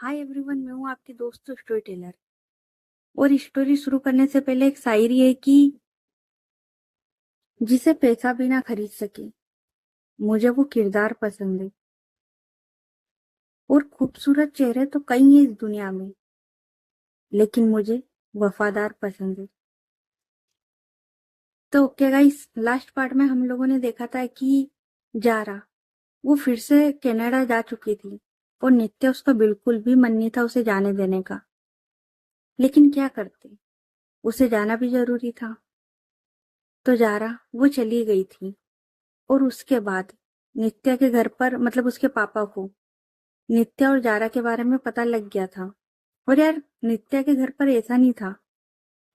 Hi everyone, मैं हूँ आपकी दोस्त स्टोरी टेलर। और स्टोरी शुरू करने से पहले एक शायरी है कि जिसे पैसा भी ना खरीद सके, मुझे वो किरदार पसंद है। और खूबसूरत चेहरे तो कई हैं इस दुनिया में, लेकिन मुझे वफादार पसंद है। तो ओके गाइस, लास्ट पार्ट में हम लोगों ने देखा था कि जारा वो फिर से कनाडा जा चुकी थी और नित्य उसका बिल्कुल भी मन नहीं था उसे जाने देने का। लेकिन क्या करते, उसे जाना भी जरूरी था। तो जारा वो चली गई थी। और उसके बाद नित्या के घर पर, मतलब उसके पापा को, नित्या और जारा के बारे में पता लग गया था। और यार, नित्या के घर पर ऐसा नहीं था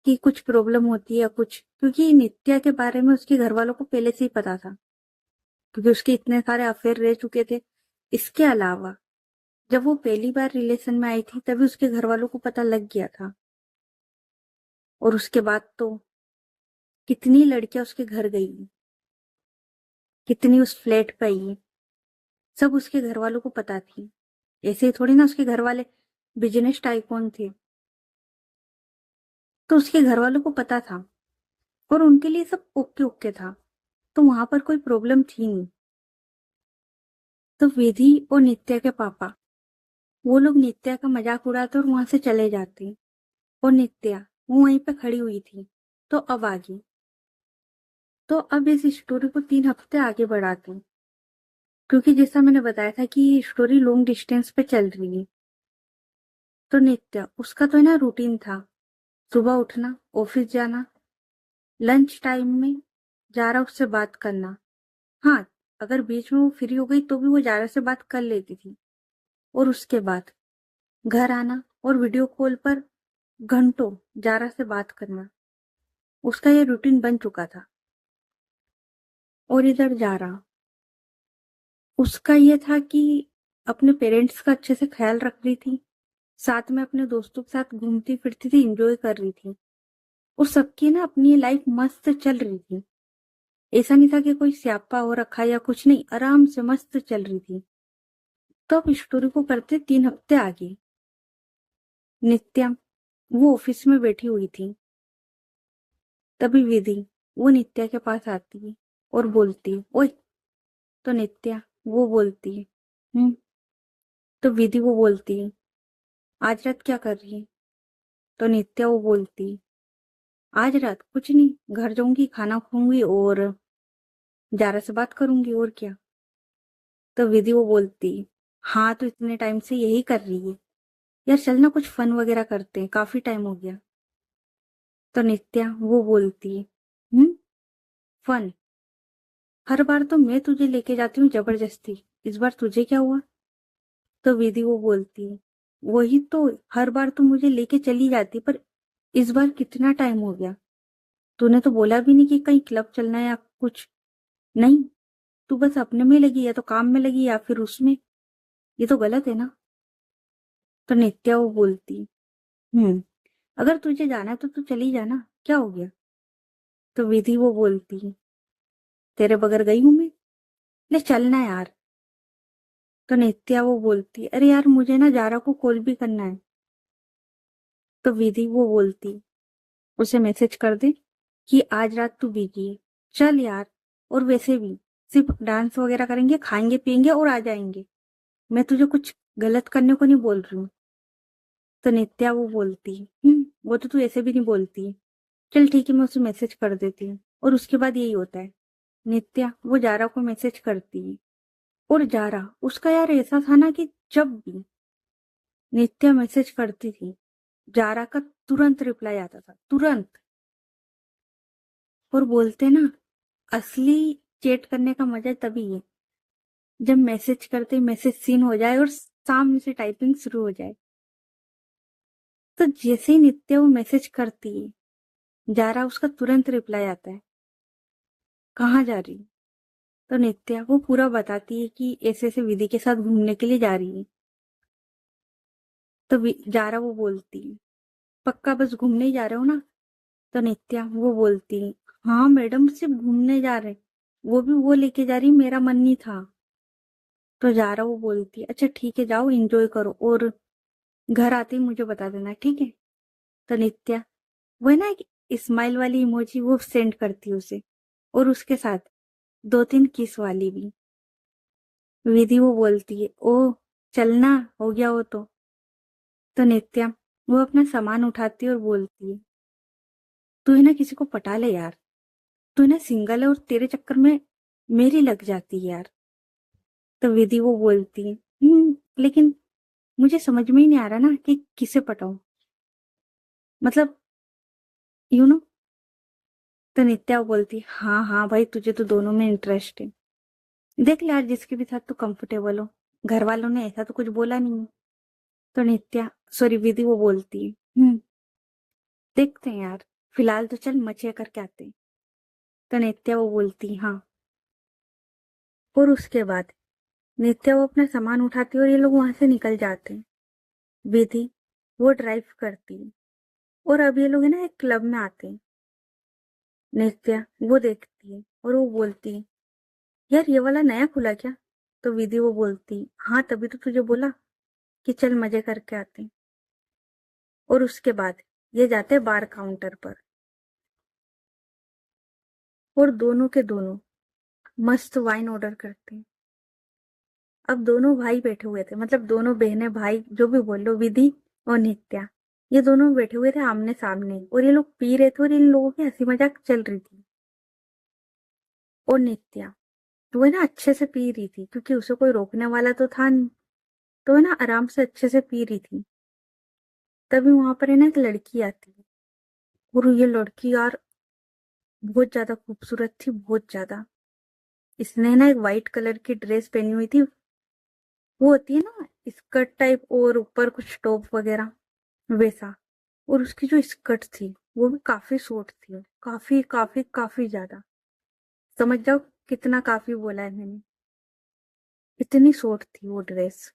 कि कुछ प्रॉब्लम होती है या कुछ, क्योंकि नित्या के बारे में उसके घर वालों को पहले से ही पता था, क्योंकि उसके इतने सारे अफेयर रह चुके थे। इसके अलावा जब वो पहली बार रिलेशन में आई थी तभी उसके घर वालों को पता लग गया था। और उसके बाद तो कितनी लड़कियां उसके घर गई, कितनी उस फ्लैट पे आई, सब उसके घर वालों को पता थी। ऐसे ही थोड़ी ना उसके घर वाले बिजनेस टाइकून थे, तो उसके घर वालों को पता था और उनके लिए सब ओके ओके था। तो वहां पर कोई प्रॉब्लम थी नहीं। तो विधि और नित्या के पापा, वो लोग नित्या का मजाक उड़ाते और वहां से चले जाते। और नित्या वो वहीं पे खड़ी हुई थी। तो अब आगे, तो अब इस स्टोरी को 3 हफ्ते आगे बढ़ाते हैं, क्योंकि जैसा मैंने बताया था कि स्टोरी लॉन्ग डिस्टेंस पे चल रही है। तो नित्या, उसका तो है ना रूटीन था, सुबह उठना, ऑफिस जाना, लंच टाइम में जारा उससे बात करना। हाँ, अगर बीच में वो फ्री हो गई तो भी वो जारा से बात कर लेती थी। और उसके बाद घर आना और वीडियो कॉल पर घंटों जारा से बात करना, उसका ये रूटीन बन चुका था। और इधर जारा, उसका ये था कि अपने पेरेंट्स का अच्छे से ख्याल रख रही थी, साथ में अपने दोस्तों के साथ घूमती फिरती थी, एंजॉय कर रही थी। और सबकी ना अपनी लाइफ मस्त चल रही थी। ऐसा नहीं था कि कोई स्यापा हो रखा या कुछ, नहीं, आराम से मस्त चल रही थी। तो अब स्टोरी को करते 3 हफ्ते आगे। नित्या वो ऑफिस में बैठी हुई थी, तभी विधि वो नित्या के पास आती है और बोलती है, ओए। तो नित्या वो बोलती है, हम्म। तो विधि वो बोलती है, आज रात क्या कर रही है? तो नित्या वो बोलती है, आज रात कुछ नहीं, घर जाऊंगी, खाना खाऊंगी और जारा से बात करूंगी, और क्या। तो विधि वो बोलती है, हाँ तो इतने टाइम से यही कर रही है, यार चल ना कुछ फन वगैरह करते हैं, काफी टाइम हो गया। तो नित्या वो बोलती है, फन? हर बार तो मैं तुझे लेके जाती हूँ जबरदस्ती, इस बार तुझे क्या हुआ? तो विधि वो बोलती है, वही तो, हर बार तू मुझे लेके चली जाती, पर इस बार कितना टाइम हो गया, तूने तो बोला भी नहीं कि कहीं क्लब चलना है या कुछ। नहीं, तू बस अपने में लगी, या तो काम में लगी या फिर उसमें। ये तो गलत है ना। तो नित्या वो बोलती, अगर तुझे जाना है तो तू चली जाना, क्या हो गया? तो विधि वो बोलती, तेरे बगैर गई हूं मैं, ले चलना यार। तो नित्या वो बोलती, अरे यार मुझे ना जारा को कॉल भी करना है। तो विधि वो बोलती, उसे मैसेज कर दे कि आज रात तू बिजी है, चल यार। और वैसे भी सिर्फ डांस वगैरह करेंगे, खाएंगे पिएंगे और आ जाएंगे, मैं तुझे कुछ गलत करने को नहीं बोल रही हूँ। तो नित्या वो बोलती, वो तो तू ऐसे भी नहीं बोलती, चल ठीक है, मैं उसे मैसेज कर देती हूँ। और उसके बाद यही होता है, नित्या वो जारा को मैसेज करती है। और जारा, उसका यार ऐसा था ना कि जब भी नित्या मैसेज करती थी, जारा का तुरंत रिप्लाई आता था, तुरंत। और बोलते ना, असली चैट करने का मजा तभी है जब मैसेज करते मैसेज सीन हो जाए और सामने से टाइपिंग शुरू हो जाए। तो जैसे ही नित्या वो मैसेज करती है, जारा उसका तुरंत रिप्लाई आता है, कहाँ जा रही? तो नित्या वो पूरा बताती है कि ऐसे ऐसे विधि के साथ घूमने के लिए जा रही है। तो जारा वो बोलती है, पक्का बस घूमने ही जा रहे हो ना? तो नित्या वो बोलती है, हाँ मैडम, सिर्फ घूमने जा रहे, वो भी वो लेके जा रही, मेरा मन नहीं था। तो जारा वो बोलती है, अच्छा ठीक है, जाओ एंजॉय करो। और घर आते ही मुझे बता देना, ठीक है? तो नित्या वह ना एक स्माइल वाली इमोजी वो सेंड करती उसे, और उसके साथ 2-3 किस वाली भी। विधि वो बोलती है, ओ चलना, हो गया वो तो नित्या वो अपना सामान उठाती है और बोलती है, तू है ना किसी को पटा ले यार, तू है ना सिंगल है और तेरे चक्कर में मेरी लग जाती है यार। तो विधि वो बोलती है, लेकिन मुझे समझ में ही नहीं आ रहा ना कि किसे पटाऊं, मतलब यू नो। तो नित्या वो बोलती है, हाँ हाँ भाई, तुझे तो दोनों में इंटरेस्ट है, देख ले यार जिसके भी साथ तू कंफर्टेबल हो, घर वालों ने ऐसा तो कुछ बोला नहीं है। तो नित्या सॉरी विधि वो बोलती है, देखते हैं यार, फिलहाल तो चल मजे करके आते हैं। तो नित्या वो बोलती है, हाँ। और उसके बाद नित्या वो अपना सामान उठाती है और ये लोग वहां से निकल जाते हैं। विधि वो ड्राइव करती है और अब ये लोग है ना एक क्लब में आते हैं। नित्या वो देखती है और वो बोलती है, यार ये वाला नया खुला क्या? तो विधि वो बोलती है, हाँ तभी तो तुझे बोला कि चल मजे करके आते हैं। और उसके बाद ये जाते हैं बार काउंटर पर, और दोनों के दोनों मस्त वाइन ऑर्डर करते हैं। अब दोनों भाई बैठे हुए थे, मतलब दोनों बहनें भाई जो भी बोल लो, विधि और नित्या, ये दोनों बैठे हुए थे आमने सामने, और ये लोग पी रहे थे और इन लोगों की हंसी मजाक चल रही थी। और नित्या तो वो है ना अच्छे से पी रही थी, क्योंकि उसे कोई रोकने वाला तो था नहीं, तो है ना आराम से अच्छे से पी रही थी। तभी वहां पर है ना एक लड़की आती है, और ये लड़की यार बहुत ज्यादा खूबसूरत थी, बहुत ज्यादा। इसने ना एक वाइट कलर की ड्रेस पहनी हुई थी, वो होती है ना स्कर्ट टाइप और ऊपर कुछ टॉप वगैरह, वैसा। और उसकी जो स्कर्ट थी वो भी काफी शॉर्ट थी, काफी काफी काफी ज्यादा। समझ जाओ कितना काफी बोला है मैंने, इतनी शॉर्ट थी वो ड्रेस।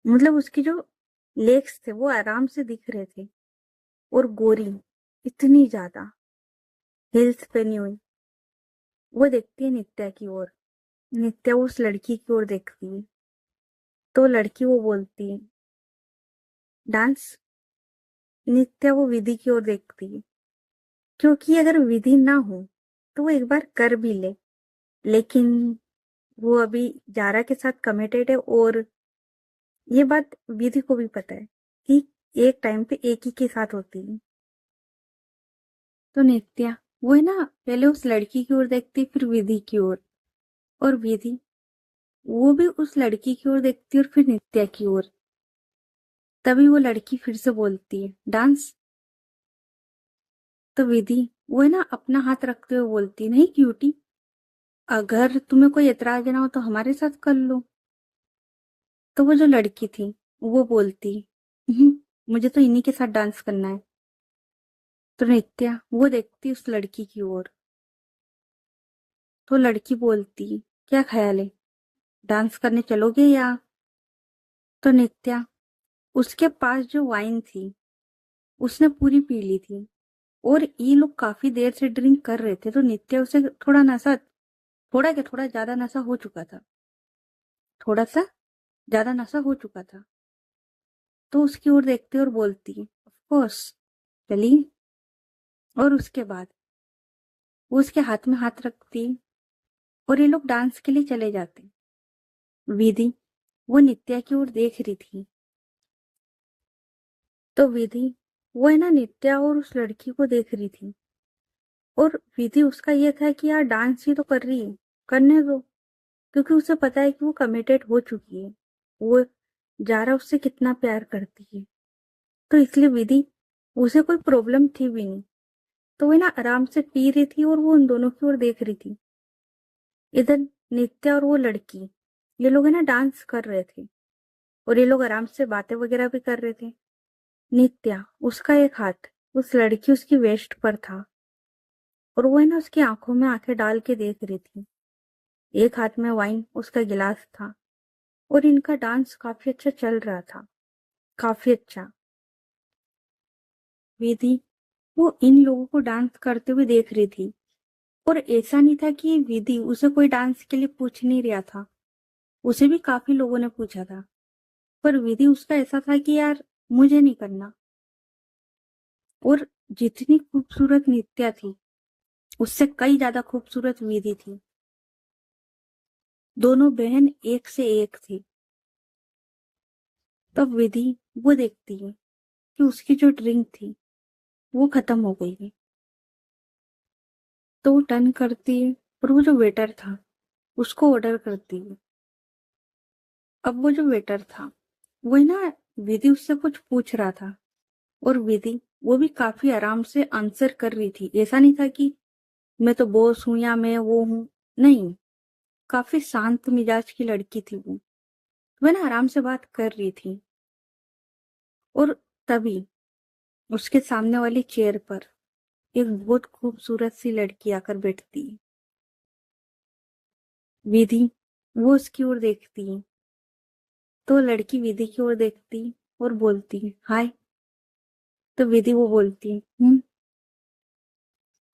मतलब उसकी जो लेग्स थे वो आराम से दिख रहे थे, और गोरी इतनी ज्यादा, हिल्स पहनी हुई। वो देखती है नित्या की ओर, नित्या उस लड़की की ओर देखती है। तो लड़की वो बोलती है, डांस। नित्या वो विधि की ओर देखती है, क्योंकि अगर विधि ना हो तो वो एक बार कर भी ले, लेकिन वो अभी जारा के साथ कमिटेड है, और ये बात विधि को भी पता है कि एक टाइम पे एक ही के साथ होती है। तो नित्या वो है ना पहले उस लड़की की ओर देखती, फिर विधि की ओर, और विधि वो भी उस लड़की की ओर देखती और फिर नित्या की ओर। तभी वो लड़की फिर से बोलती है, डांस। तो विधि वो है ना अपना हाथ रखते हुए बोलती, नहीं क्यूटी, अगर तुम्हें कोई एतराज ना हो तो हमारे साथ कर लो। तो वो जो लड़की थी वो बोलती, "हम्म, मुझे तो इन्हीं के साथ डांस करना है।" तो नित्या वो देखती उस लड़की की ओर, तो लड़की बोलती, क्या ख्याल है, डांस करने चलोगे या? तो नित्या उसके पास जो वाइन थी उसने पूरी पी ली थी, और ये लोग काफी देर से ड्रिंक कर रहे थे, तो नित्या उसे थोड़ा नशा, थोड़ा क्या थोड़ा ज्यादा नशा हो चुका था, थोड़ा सा ज्यादा नशा हो चुका था। तो उसकी ओर देखते और बोलती, ऑफ कोर्स, चलिए। और उसके बाद वो उसके हाथ में हाथ रखती और ये लोग डांस के लिए चले जाते। विधि वो नित्या की ओर देख रही थी, तो विधि वो है ना नित्या और उस लड़की को देख रही थी, और विधि उसका ये था कि यार डांस ही तो कर रही है, करने दो, क्योंकि उसे पता है कि वो कमिटेड हो चुकी है, वो जारा उससे कितना प्यार करती है। तो इसलिए विधि उसे कोई प्रॉब्लम थी भी नहीं, तो वो ना आराम से पी रही थी और वो उन दोनों की ओर देख रही थी। इधर नित्या और वो लड़की, ये लोग है ना डांस कर रहे थे, और ये लोग आराम से बातें वगैरह भी कर रहे थे। नित्या उसका एक हाथ उस लड़की उसकी वेस्ट पर था, और वो है ना उसकी आंखों में आंखें डाल के देख रही थी। एक हाथ में वाइन उसका गिलास था, और इनका डांस काफी अच्छा चल रहा था, काफी अच्छा। विधि वो इन लोगों को डांस करते हुए देख रही थी, और ऐसा नहीं था कि विधि उसे कोई डांस के लिए पूछ नहीं रहा था, उसे भी काफी लोगों ने पूछा था, पर विधि उसका ऐसा था कि यार मुझे नहीं करना। और जितनी खूबसूरत नित्या थी उससे कई ज्यादा खूबसूरत विधि थी। दोनों बहन एक से एक थी। तब विधि वो देखती है कि उसकी जो ड्रिंक थी वो खत्म हो गई है। तो वो टर्न करती है और वो जो वेटर था उसको ऑर्डर करती है। अब वो जो वेटर था वो है ना, विधि उससे कुछ पूछ रहा था और विधि वो भी काफी आराम से आंसर कर रही थी। ऐसा नहीं था कि मैं तो बॉस हूं या मैं वो हूं, नहीं। काफी शांत मिजाज की लड़की थी वो ना आराम से बात कर रही थी। और तभी उसके सामने वाली चेयर पर एक बहुत खूबसूरत सी लड़की आकर बैठती है। विधि वो उसकी ओर देखती है तो लड़की विधि की ओर देखती और बोलती है हाय। तो विधि वो बोलती है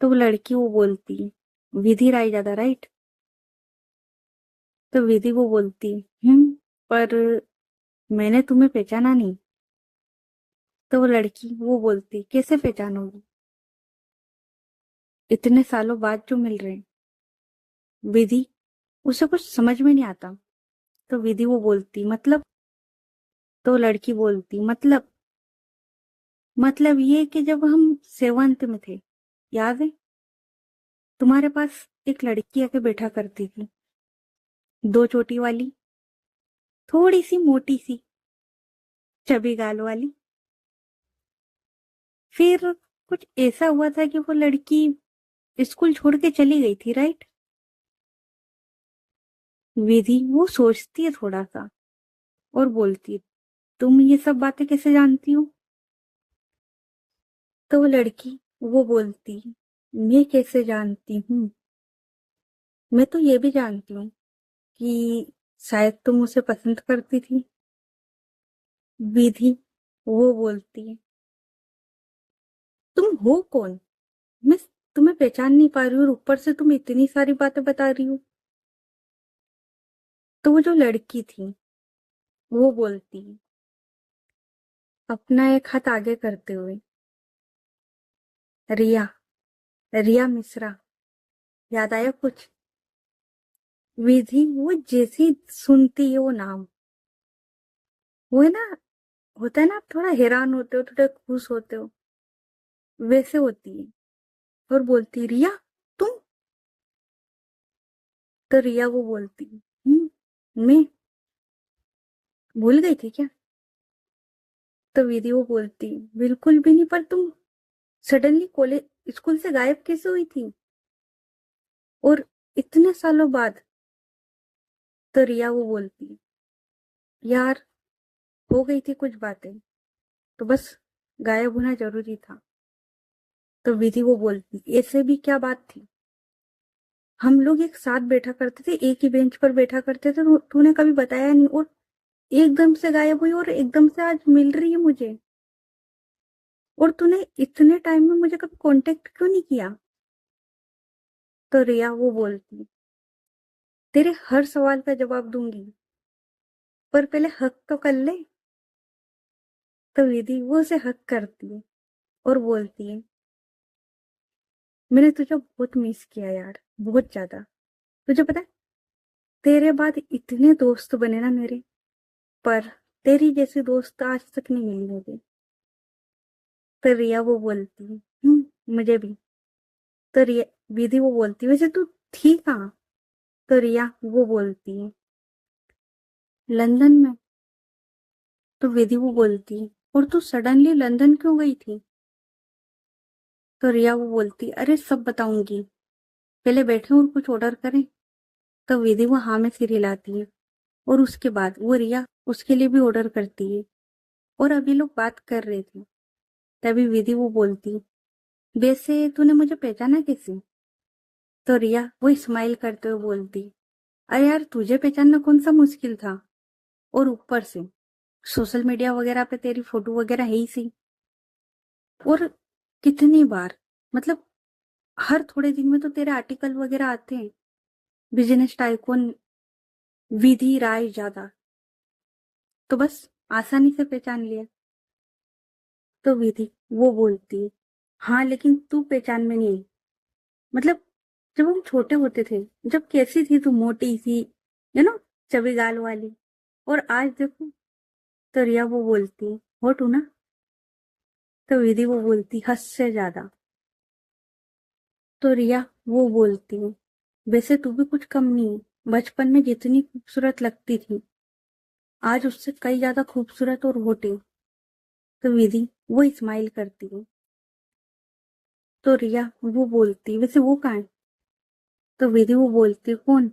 तो वो लड़की वो बोलती है विधि राय ज्यादा राइट। तो विधि वो बोलती पर मैंने तुम्हें पहचाना नहीं। तो वो लड़की वो बोलती कैसे पहचानोगी, इतने सालों बाद जो मिल रहे हैं। विधि उसे कुछ समझ में नहीं आता। तो विधि वो बोलती मतलब। तो लड़की बोलती मतलब ये कि जब हम सेवंत में थे, याद है, तुम्हारे पास एक लड़की आके बैठा करती थी, दो चोटी वाली, थोड़ी सी मोटी सी, चबी गाल वाली। फिर कुछ ऐसा हुआ था कि वो लड़की स्कूल छोड़ के चली गई थी राइट। विधि वो सोचती है थोड़ा सा और बोलती है तुम ये सब बातें कैसे जानती हो। तो वो लड़की वो बोलती मैं कैसे जानती हूँ, मैं तो ये भी जानती हूँ कि शायद तुम उसे पसंद करती थी। विधि वो बोलती है तुम हो कौन, मैं तुम्हें पहचान नहीं पा रही हूँ और ऊपर से तुम इतनी सारी बातें बता रही हो। तो वो जो लड़की थी वो बोलती है अपना एक हाथ आगे करते हुए रिया, रिया मिश्रा, याद आया कुछ। विधि वो जैसी सुनती है वो नाम, वो है ना, होता है ना, आप थोड़ा हैरान होते हो, थोड़ा खुश होते हो, वैसे होती है। और बोलती रिया तुम। तो रिया वो बोलती मैं भूल गई थी क्या। तो विधि वो बोलती बिल्कुल भी नहीं, पर तुम सडनली कॉलेज स्कूल से गायब कैसे हुई थी और इतने सालों बाद। तो रिया वो बोलती यार हो गई थी कुछ बातें, तो बस गायब होना जरूरी था। तो विधि वो बोलती ऐसे भी क्या बात थी, हम लोग एक साथ बैठा करते थे, एक ही बेंच पर बैठा करते थे, तूने कभी बताया नहीं और एकदम से गायब हुई और एकदम से आज मिल रही है मुझे। और तूने इतने टाइम में मुझे कभी कांटेक्ट क्यों नहीं किया। तो रिया वो बोलती तेरे हर सवाल का जवाब दूंगी, पर पहले हक तो कर ले। तो विधि वो उसे हक करती है और बोलती है मैंने तुझे बहुत मिस किया यार, बहुत ज्यादा। तुझे पता है तेरे बाद इतने दोस्त बने ना मेरे, पर तेरी जैसी दोस्त आज तक नहीं मिली मुझे। तो रिया वो बोलती है मुझे भी। तो रिया विधि वो बोलती वैसे तू थी कहाँ। तो रिया वो बोलती है लंदन में। तो विधि वो बोलती है और तू सडनली लंदन क्यों गई थी। तो रिया वो बोलती अरे सब बताऊंगी, पहले बैठे और कुछ ऑर्डर करें। तो विधि वो हाँ में सिर हिलाती है और उसके बाद वो रिया उसके लिए भी ऑर्डर करती है। और अभी लोग बात कर रहे थे तभी विधि वो बोलती वैसे तूने मुझे पहचाना कैसे। तो रिया वो स्माइल करते हुए बोलती अरे यार तुझे पहचानना कौन सा मुश्किल था, और ऊपर से सोशल मीडिया वगैरह पे तेरी फोटो वगैरह है ही सी। और कितनी बार, मतलब हर थोड़े दिन में तो तेरे आर्टिकल वगैरह आते हैं, बिजनेस टाइकून विधि राय ज्यादा। तो बस आसानी से पहचान लिया। तो विधि वो बोलती, हाँ लेकिन तू पहचान में नहीं आई। मतलब जब हम छोटे होते थे, जब कैसी थी तू, मोटी सी, चबी गाल वाली, और आज देखो। तो रिया वो बोलती, होटू ना। तो विधि वो बोलती, हद से ज्यादा। तो रिया वो बोलती, वैसे तू भी कुछ कम नहीं, बचपन में जितनी खूबसूरत लगती थी आज उससे कई ज्यादा खूबसूरत और मोटी। तो विधि वो स्माइल करती है। तो रिया वो बोलती, वैसे वो कहाँ है। तो विधि वो बोलती, कौन।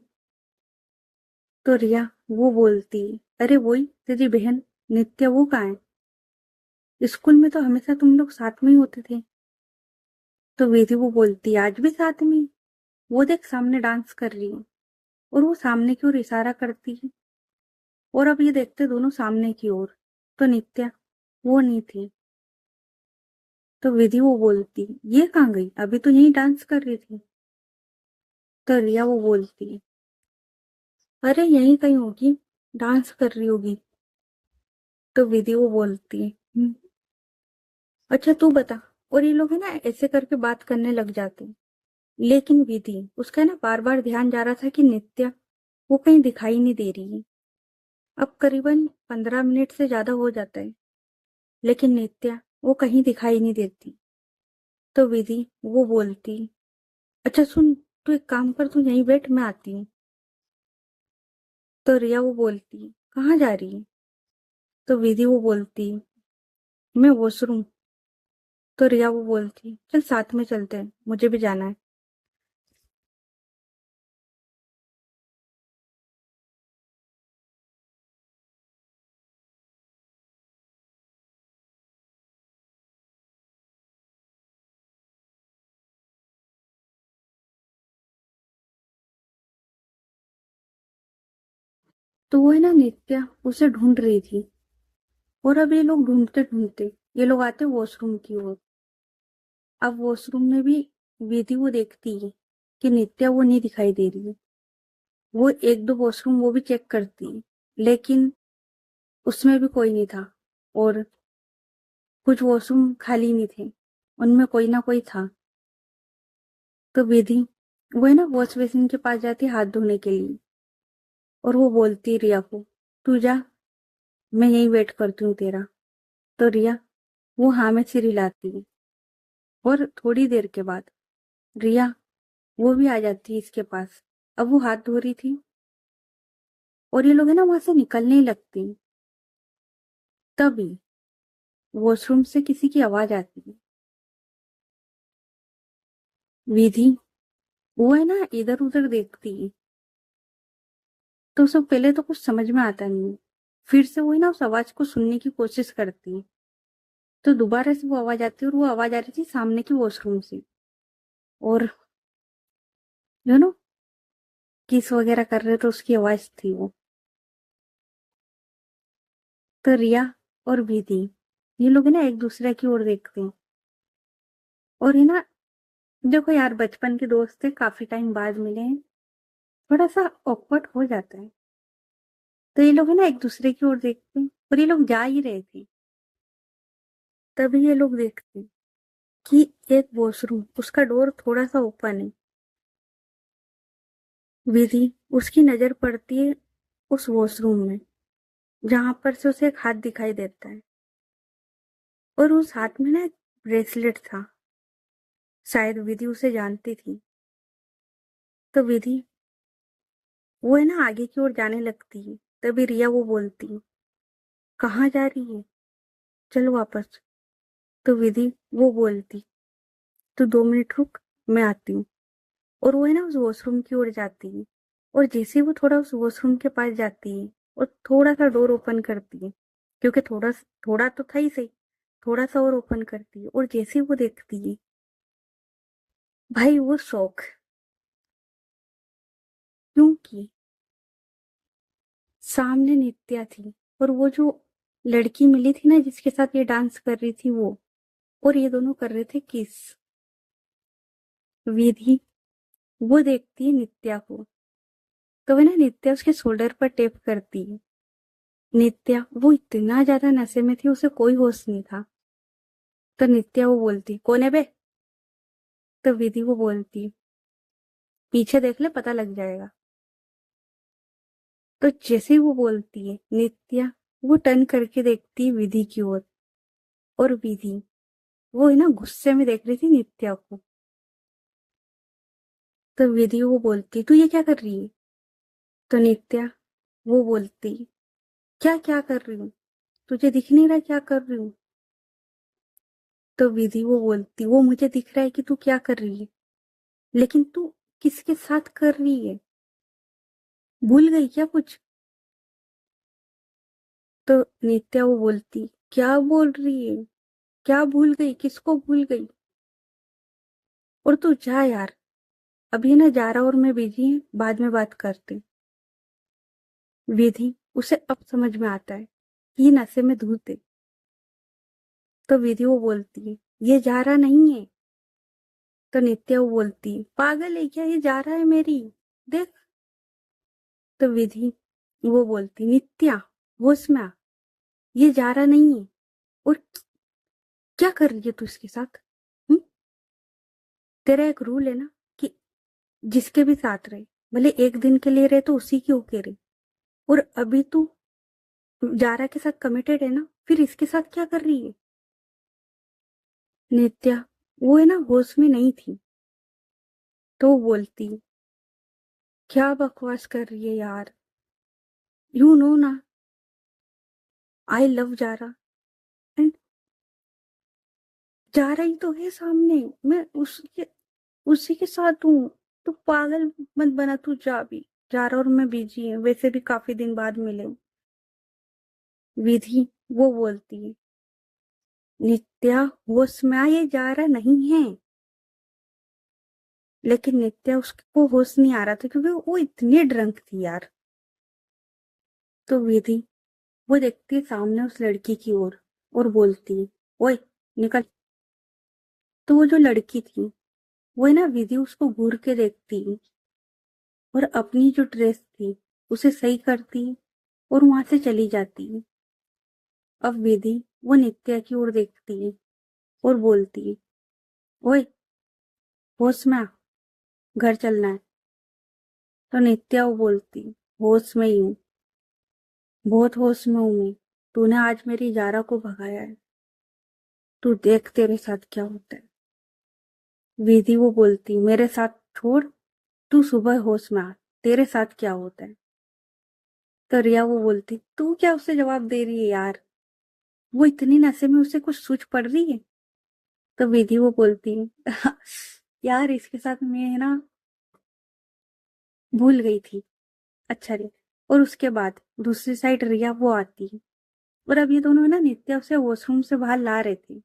तो रिया वो बोलती, अरे वही तेरी बहन नित्या, वो कहाँ है। स्कूल में तो हमेशा तुम लोग साथ में ही होते थे। तो विधि वो बोलती, आज भी साथ में। वो देख सामने डांस कर रही है। और वो सामने की ओर इशारा करती है। और अब ये देखते दोनों सामने की ओर। तो नित्या वो नहीं थी। तो विधि वो बोलती, ये कहाँ गई, अभी तो यही डांस कर रही थी। तो रिया वो बोलती, अरे यही कहीं होगी, डांस कर रही होगी। तो विधि वो बोलती, अच्छा तू बता। और ये लोग है ना ऐसे करके बात करने लग जाते हैं। लेकिन विधि उसका ना बार बार ध्यान जा रहा था कि नित्या वो कहीं दिखाई नहीं दे रही है। अब करीबन 15 मिनट से ज्यादा हो जाता है, लेकिन नित्या वो कहीं दिखाई नहीं देती। तो विधि वो बोलती, अच्छा सुन, तू एक काम कर, तू यहीं बैठ, मैं आती हूँ। तो रिया वो बोलती, कहाँ जा रही है। तो विधि वो बोलती, मैं वॉशरूम। तो रिया वो बोलती, चल साथ में चलते हैं, मुझे भी जाना है। तो वो है ना नित्या उसे ढूंढ रही थी। और अब ये लोग ढूंढते ढूंढते ये लोग आते वॉशरूम की ओर। अब वॉशरूम में भी विधि वो देखती है कि नित्या वो नहीं दिखाई दे रही है। वो एक दो वॉशरूम वो भी चेक करती है, लेकिन उसमें भी कोई नहीं था। और कुछ वॉशरूम खाली नहीं थे, उनमें कोई ना कोई था। तो विधि वो है ना वॉश बेसिन के पास जाती है हाथ धोने के लिए। और वो बोलती है रिया को, तू जा, मैं यहीं वेट करती हूँ तेरा। तो रिया वो हाँ में सिर हिलाती है। और थोड़ी देर के बाद रिया वो भी आ जाती है इसके पास। अब वो हाथ धो रही थी और ये लोग है ना वहां से निकलने ही लगती हैं। तभी वॉशरूम से किसी की आवाज आती है। विधि वो है ना इधर उधर देखती है। तो उसे पहले तो कुछ समझ में आता नहीं है। फिर से वो है ना उस आवाज को सुनने की कोशिश करती है। तो दोबारा से वो आवाज आती है, और वो आवाज आ रही थी सामने की वॉशरूम से। और नो किस वगैरह कर रहे तो उसकी आवाज थी वो। तो रिया और विधि ये लोग है ना एक दूसरे की ओर देखते हैं। और है ना, देखो यार, बचपन के दोस्त थे, काफी टाइम बाद मिले हैं, थोड़ा सा ऑकवर्ड हो जाता है। तो ये लोग है ना एक दूसरे की ओर देखते हैं, और ये लोग जा ही रहे थे। तभी ये लोग देखते हैं कि एक वॉशरूम उसका डोर थोड़ा सा ओपन है। विधि उसकी नजर पड़ती है उस वॉशरूम में, जहां पर से उसे एक हाथ दिखाई देता है। और उस हाथ में ना एक ब्रेसलेट था। शायद विधि उसे जानती थी। तो विधि वो है ना आगे की ओर जाने लगती है। तभी रिया वो बोलती है, कहाँ जा रही है, चलो वापस। तो विधि वो बोलती, तो 2 मिनट रुक, मैं आती हूँ। और वो है ना उस वॉशरूम की ओर जाती है। और जैसे ही वो थोड़ा उस वॉशरूम के पास जाती है और थोड़ा सा डोर ओपन करती है, क्योंकि थोड़ा थोड़ा तो था ही सही, थोड़ा सा और ओपन करती है, और जैसे ही वो देखती है, भाई वो शौक। क्योंकि सामने नित्या थी, और वो जो लड़की मिली थी ना जिसके साथ ये डांस कर रही थी वो, और ये दोनों कर रहे थे किस। विधि वो देखती है नित्या को। तो वह ना नित्या उसके शोल्डर पर टेप करती है। नित्या वो इतना ज्यादा नशे में थी, उसे कोई होश नहीं था। तो नित्या वो बोलती कौन है बे। तो विधि वो बोलती पीछे देख ले पता लग जाएगा। तो जैसे ही वो बोलती है नित्या वो टर्न करके देखती है विधि की ओर। और विधि वो है ना गुस्से में देख रही थी नित्या को। तो विधि वो बोलती तू ये क्या कर रही है। तो नित्या वो बोलती क्या क्या कर रही हूँ, तुझे दिख नहीं रहा क्या कर रही हूँ। तो विधि वो बोलती वो मुझे दिख रहा है कि तू क्या कर रही है, लेकिन तू किसके साथ कर रही है, भूल गई क्या कुछ। तो नित्या वो बोलती क्या बोल रही है, क्या भूल गई, किसको भूल गई। और तू जा यार, अभी ना जा रहा और मैं बिजी है, बाद में बात करते। विधि उसे अब समझ में आता है कि ये नशे में धूत है। तो विधि वो बोलती है ये जा रहा नहीं है। तो नित्या वो बोलती है पागल है क्या, ये जा रहा है मेरी, देख। तो विधि वो बोलती नित्या होश में आ, ये जा रहा नहीं है। और क्या कर रही है तू इसके साथ। हुँ? तेरा एक रूल है ना कि जिसके भी साथ रहे, भले एक दिन के लिए रहे तो उसी की होके रहे। और अभी तू जारा के साथ कमिटेड है ना, फिर इसके साथ क्या कर रही है। नित्या वो है ना होश में नहीं थी। तो वो बोलती क्या बकवास कर रही है यार, यू नो ना I love Zara, and Zara ही तो है सामने, मैं उसी के साथ हूँ। तो पागल मत बना, तू जा भी, जारा और मैं बिजी है, वैसे भी काफी दिन बाद मिले। विधि वो बोलती है नित्या होश में आ, ये जारा नहीं है। लेकिन नित्या उसको होश नहीं आ रहा था क्योंकि वो इतनी ड्रंक थी यार। तो विधि वो देखती है सामने उस लड़की की ओर और बोलती है ओए निकल। तो वो जो लड़की थी वो है ना विधि उसको घूर के देखती है और अपनी जो ड्रेस थी उसे सही करती है और वहां से चली जाती है। अब विधि वो नित्या की ओर देखती है और बोलती है ओए होश में आ, घर चलना है। तो नित्या वो बोलती होश में ही हूँ, बहुत होश में हूं मैं, तूने आज मेरी जारा को भगाया है, तू देख तेरे साथ क्या होता है। विधि वो बोलती मेरे साथ छोड़, तू सुबह होश में आ, तेरे साथ क्या होता है। तो रिया वो बोलती तू क्या उसे जवाब दे रही है यार, वो इतनी नशे में उसे कुछ सूझ पड़ रही है। तो विधि वो बोलती यार इसके साथ मैं ना भूल गई थी। अच्छा रे। और उसके बाद दूसरी साइड रिया वो आती है और अब ये दोनों है ना नित्या उसे वॉशरूम से बाहर ला रहे थे।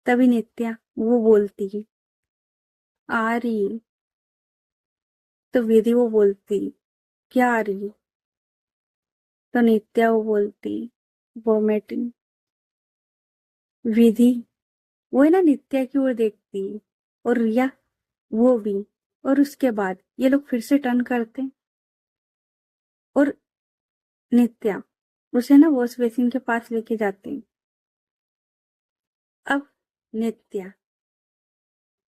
तभी नित्या वो बोलती है आ रही है। तो विधि वो बोलती क्या आ रही है। तो नित्या वो बोलती वोमिटिंग। विधि वो है ना नित्या की ओर देखती है और रिया वो भी। और उसके बाद ये लोग फिर से टर्न करते और नित्या उसे ना वॉश बेसिन के पास लेके जाते हैं। अब नित्या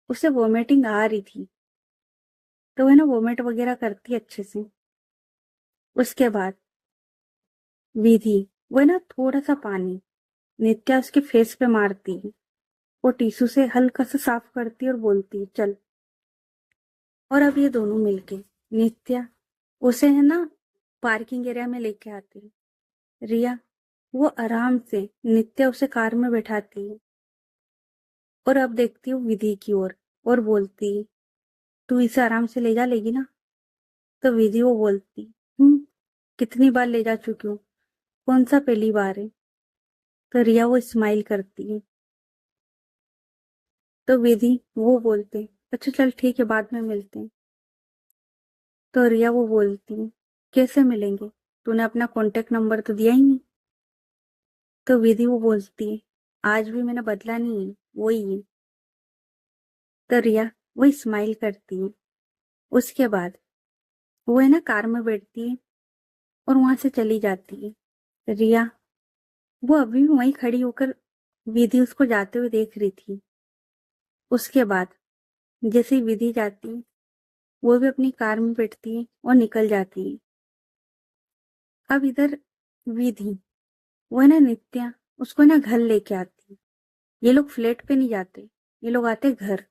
उसे वोमिटिंग आ रही थी तो वो है ना वोमिट वगैरह करती है अच्छे से। उसके बाद विधि वो है ना थोड़ा सा पानी नित्या उसके फेस पे मारती है, वो टिश्यू से हल्का सा साफ करती है और बोलती है चल। और अब ये दोनों मिलके नित्या उसे है ना पार्किंग एरिया में लेके आती है। रिया वो आराम से नित्या उसे कार में बैठाती है और अब देखती हूँ विधि की ओर और बोलती तू इसे आराम से ले जा लेगी ना। तो विधि वो बोलती कितनी बार ले जा चुकी हूँ, कौन सा पहली बार है। तो रिया वो स्माइल करती है। तो विधि वो बोलते अच्छा चल ठीक है बाद में मिलते हैं। तो रिया वो बोलती कैसे मिलेंगे, तूने अपना कांटेक्ट नंबर तो दिया ही नहीं। तो विधि वो बोलती है आज भी मैंने बदला नहीं है, वही है। तो रिया वो स्माइल करती है। उसके बाद वो है ना कार में बैठती है और वहां से चली जाती है। रिया वो अभी भी वहीं खड़ी होकर विधि उसको जाते हुए देख रही थी। उसके बाद जैसे ही विधि जाती है, वो भी अपनी कार में बैठती है और निकल जाती है। अब इधर विधि, वो है ना नित्या, उसको ना घर लेके आती है। ये लोग फ्लैट पे नहीं जाते, ये लोग आते घर।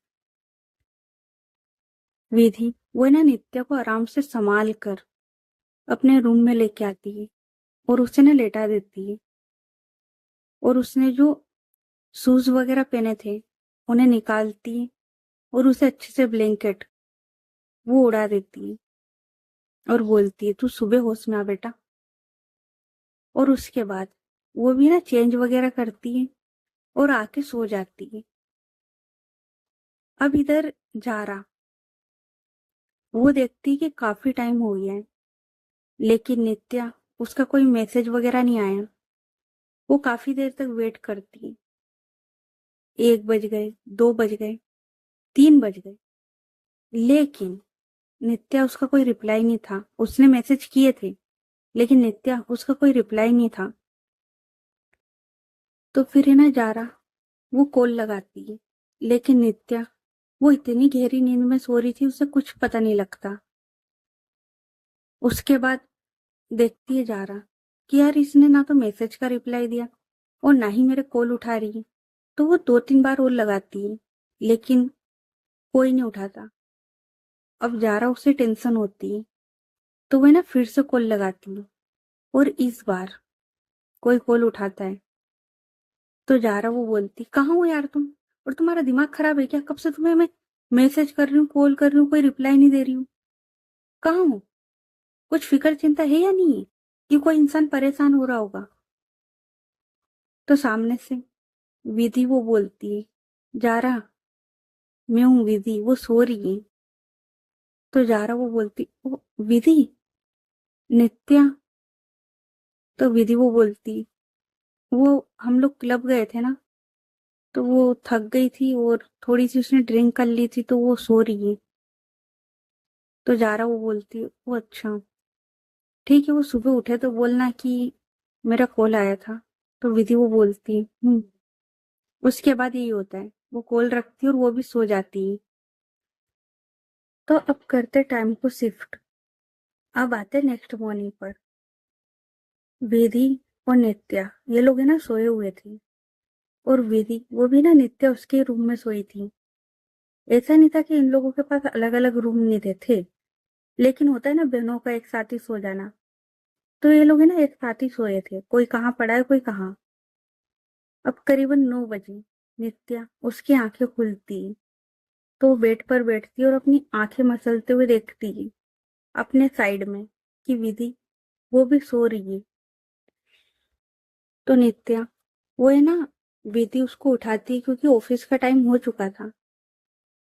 विधि वो है ना नित्या को आराम से संभाल कर अपने रूम में लेके आती है और उसे ना लेटा देती है। और उसने जो शूज वगैरह पहने थे उन्हें निकालती है और उसे अच्छे से ब्लैंकेट वो उड़ा देती है और बोलती है, तू सुबह होश में आ बेटा। और उसके बाद वो भी ना चेंज वगैरह करती है और आके सो जाती है। अब इधर जारा, वो देखती है कि काफी टाइम हो गया है, लेकिन नित्या, उसका कोई मैसेज वगैरह नहीं आया। वो काफी देर तक वेट करती है। 1 बज गए, 2 बज गए, 3 बज गए, लेकिन नित्या, उसका कोई रिप्लाई नहीं था। उसने मैसेज किए थे, लेकिन नित्या, उसका कोई रिप्लाई नहीं था। तो फिर है ना जारा, वो कॉल लगाती है, लेकिन नित्या, वो इतनी गहरी नींद में सो रही थी, उसे कुछ पता नहीं लगता। उसके बाद देखती है जारा कि यार इसने ना तो मैसेज का रिप्लाई दिया और ना ही मेरे कॉल उठा रही है। तो वो 2-3 बार और लगाती है, लेकिन कोई नहीं उठाता। अब जारा, उसे टेंशन होती है, तो वह ना फिर से कॉल लगाती है और इस बार कोई कॉल उठाता है। तो जारा वो बोलती, कहाँ हो यार तुम? और तुम्हारा दिमाग खराब है क्या? कब से तुम्हें मैं मैसेज कर रही हूँ, कॉल कर रही हूँ, कोई रिप्लाई नहीं दे रही हूँ। कहाँ हो? कुछ फिक्र चिंता है या नहीं है कि कोई इंसान परेशान हो रहा होगा? तो सामने से विधि वो बोलती है, जारा, मैं हूँ विधि, वो सो रही है। तो जारा वो बोलती, ओ विधि, नित्या। तो विधि वो बोलती, वो हम लोग क्लब गए थे ना, तो वो थक गई थी और थोड़ी सी उसने ड्रिंक कर ली थी, तो वो सो रही है। तो जारा वो बोलती, वो अच्छा, ठीक है, वो सुबह उठे तो बोलना कि मेरा कॉल आया था। तो विधि वो बोलती, उसके बाद यही होता है, वो कॉल रखती है और वो भी सो जाती है। तो अब करते टाइम को शिफ्ट। अब आते नेक्स्ट मॉर्निंग पर। विधि और नित्या, ये लोग है ना सोए हुए थे, और विधि वो भी ना नित्या उसके रूम में सोई थी। ऐसा नहीं था कि इन लोगों के पास अलग अलग रूम नहीं थे, लेकिन होता है ना बहनों का एक साथ ही सो जाना। तो ये लोग है ना एक साथ ही सोए थे, कोई कहाँ पड़ा है, कोई कहाँ। अब करीबन 9 बजे नित्या, उसकी आंखें खुलती है, तो वो बेड पर बैठती है और अपनी आंखें मसलते हुए देखती है अपने साइड में कि विधि वो भी सो रही है। तो नित्या, वो है ना, विधि उसको उठाती है क्योंकि ऑफिस का टाइम हो चुका था।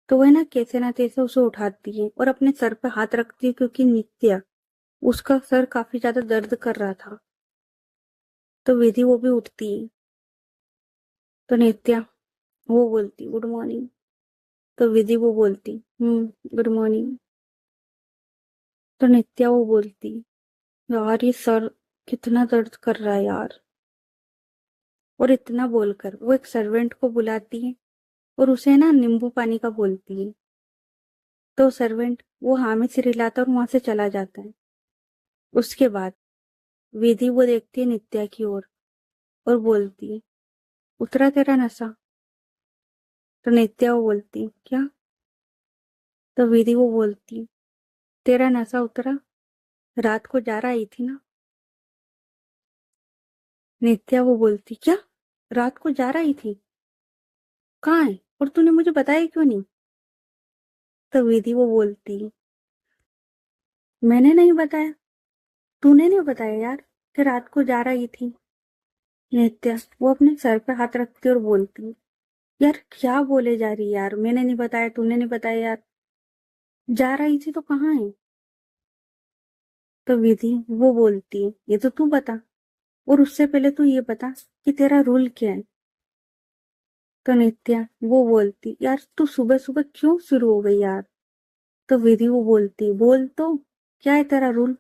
तो वह ना तैसे उसे उठाती है और अपने सर पे हाथ रखती है, क्योंकि नित्या, उसका सर काफी ज्यादा दर्द कर रहा था। तो विधि वो भी उठती है। तो नित्या वो बोलती, गुड मॉर्निंग। तो विधि वो बोलती, गुड मॉर्निंग। तो नित्या वो बोलती, यार ये सर कितना दर्द कर रहा है यार। और इतना बोलकर वो एक सर्वेंट को बुलाती है और उसे ना नींबू पानी का बोलती है। तो सर्वेंट वो हाँ में सिर हिलाता और वहां से चला जाता है। उसके बाद विधि वो देखती है नित्या की ओर और बोलती है, उतरा तेरा नशा? तो नित्या वो बोलती, क्या? तो विधि वो बोलती, तेरा नशा उतरा, रात को जा आई थी ना। नित्या वो बोलती, क्या? रात को जा आई थी? कहाँ है? और तूने मुझे बताया क्यों नहीं? तो विधि वो बोलती, मैंने नहीं बताया, तूने नहीं बताया यार कि रात को जा रही थी। नित्या वो अपने सर पे हाथ रखती और बोलती, यार क्या बोले जा रही है यार, मैंने नहीं बताया, तूने नहीं बताया यार, जा रही थी तो कहाँ है? तो विधि वो बोलती है, ये तो तू बता, और उससे पहले तू ये बता कि तेरा रूल क्या है। तो नित्या वो बोलती, यार तू सुबह सुबह क्यों शुरू हो गई यार? तो विधि वो बोलती, बोल तो, क्या है तेरा रूल?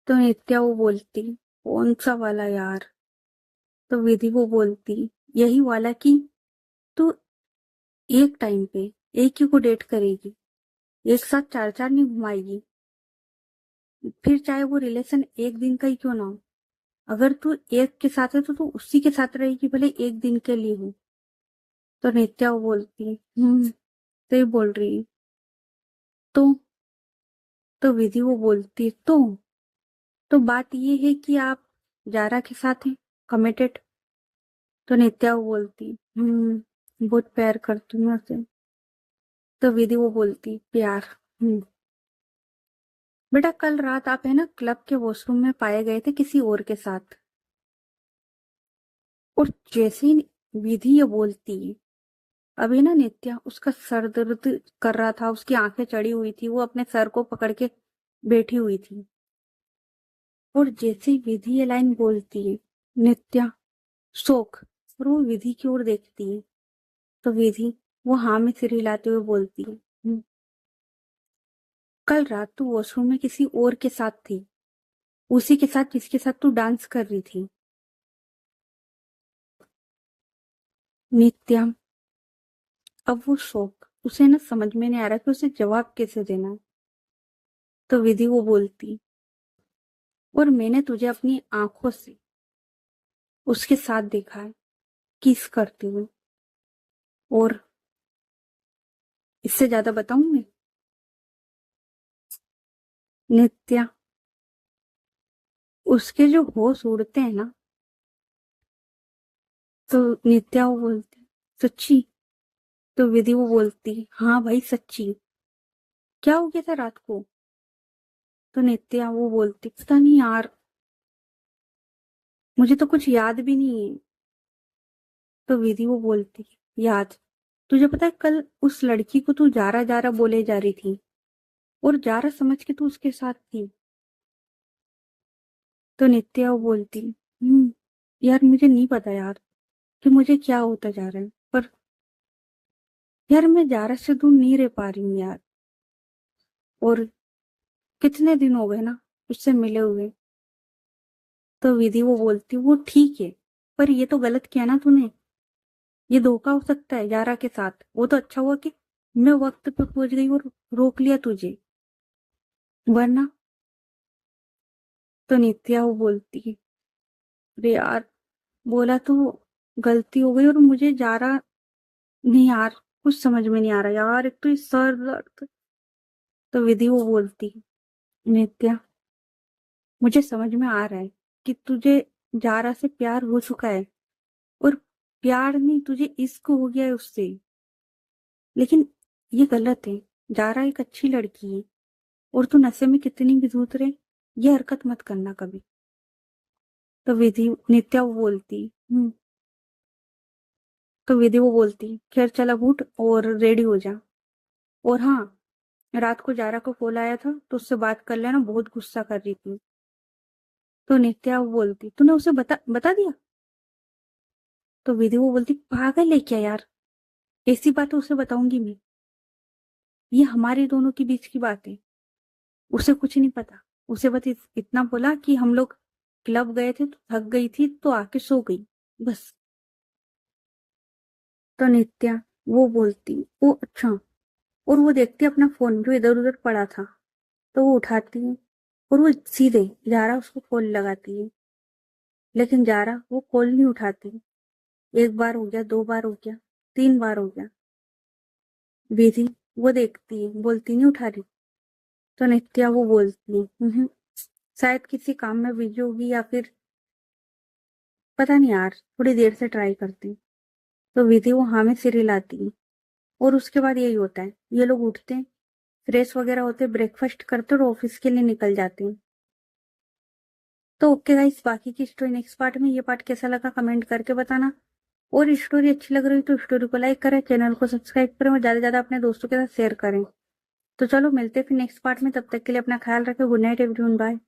तो नित्या वो बोलती, कौन सा वाला यार? तो विधि वो बोलती, यही वाला कि तू एक टाइम पे एक ही को डेट करेगी, एक साथ चार चार नहीं घुमाएगी। फिर चाहे वो रिलेशन एक दिन का ही क्यों ना हो, अगर तू एक के साथ है तो तू उसी के साथ रहेगी, भले एक दिन के लिए हो। तो नित्या वो बोलती, सही बोल रही है। तो तो विधि वो बोलती, तो बात ये है कि आप जारा के साथ हैं, कमिटेड। तो नित्या वो बोलती, बहुत प्यार करती हूँ मैं उसे। तो विधि वो बोलती, प्यार। बेटा कल रात आप है ना क्लब के वॉशरूम में पाए गए थे किसी और के साथ। और जैसे ही विधि ये बोलती है, अभी ना नित्या उसका सर दर्द कर रहा था, उसकी आंखें चढ़ी हुई थी, वो अपने सर को पकड़ के बैठी हुई थी। और जैसे ही विधि ये लाइन बोलती है, नित्या शोक, और वो विधि की ओर देखती है। तो विधि वो हाँ में सिर हिलाते हुए बोलती है, कल रात तू वॉशरूम में किसी और के साथ थी, उसी के साथ जिसके साथ तू डांस कर रही थी। नित्या अब वो शौक उसे ना समझ में नहीं आ रहा कि उसे जवाब कैसे देना है। तो विधि वो बोलती, और मैंने तुझे अपनी आंखों से उसके साथ देखा है, किस करते हुए। और इससे ज्यादा बताऊं मैं? नित्या उसके जो होश उड़ते हैं ना, तो नित्या वो बोलती, सच्ची? तो विधि वो बोलती, हाँ भाई सच्ची। क्या हो गया था रात को? तो नित्या वो बोलती, पता नहीं यार, मुझे तो कुछ याद भी नहीं है। तो विधि वो बोलती, याद? तुझे पता है कल उस लड़की को तू जारा जारा बोले जा रही थी, और जारा समझ के तू उसके साथ थी। तो नित्या वो बोलती, यार मुझे नहीं पता यार कि मुझे क्या होता जा रहा है, पर यार मैं जारा से दूर नहीं रह पा रही हूँ यार। और कितने दिन हो गए ना उससे मिले हुए। तो विधि वो बोलती, वो ठीक है, पर ये तो गलत किया ना तूने, ये धोखा हो सकता है यारा के साथ। वो तो अच्छा हुआ कि मैं वक्त पे पहुंच गई और रोक लिया तुझे, वरना। तो नित्या वो बोलती है, अरे यार बोला तो गलती हो गई, और मुझे जारा नहीं यार, कुछ समझ में नहीं आ रहा यार, एक तो ये सर दर्द। तो विधि वो बोलती है, नित्या मुझे समझ में आ रहा है कि तुझे जारा से प्यार हो चुका है, और प्यार नहीं तुझे इश्क हो गया है उससे, लेकिन ये गलत है। जारा एक अच्छी लड़की है, और तू नशे में कितनी भी धूत रहे, ये हरकत मत करना कभी। तो विधि नित्या वो बोलती, तो विधि वो बोलती, खैर चल अब उठ और रेडी हो जा। और हाँ, रात को जारा को कॉल आया था तो उससे बात कर लेना, बहुत गुस्सा कर रही थी। तो नित्या वो बोलती, तूने उसे बता बता दिया? तो विधि वो बोलती, पागल है क्या यार, ऐसी बात उसे बताऊंगी मैं? ये हमारे दोनों के बीच की बात है, उसे कुछ नहीं पता। उसे बस इतना बोला कि हम लोग क्लब गए थे तो थक गई थी तो आके सो गई, बस। तो नित्या वो बोलती, वो अच्छा। और वो देखती अपना फोन जो इधर उधर पड़ा था, तो वो उठाती है, और वो सीधे जारा उसको कॉल लगाती है। लेकिन जारा वो कॉल नहीं उठाती। एक बार हो गया, दो बार हो गया, तीन बार हो गया, विधि वो देखती है, बोलती नहीं उठा रही। तो नित्या वो बोलती है, शायद किसी काम में बिजी होगी, या फिर पता नहीं यार, थोड़ी देर से ट्राई करती हूँ। तो विधि वो हाँ में सिर हिलाती है। और उसके बाद यही होता है, ये लोग उठते हैं, फ्रेश वगैरह होते, ब्रेकफास्ट करते और ऑफिस के लिए निकल जाते हैं। तो ओके गाइस, बाकी की स्टोरी नेक्स्ट पार्ट में। ये पार्ट कैसा लगा कमेंट करके बताना। और स्टोरी अच्छी लग रही तो स्टोरी को लाइक करें, चैनल को सब्सक्राइब करें, और ज्यादा से ज्यादा अपने दोस्तों के साथ शेयर करें। तो चलो मिलते हैं फिर नेक्स्ट पार्ट में, तब तक के लिए अपना ख्याल रखें। Good night everyone, bye.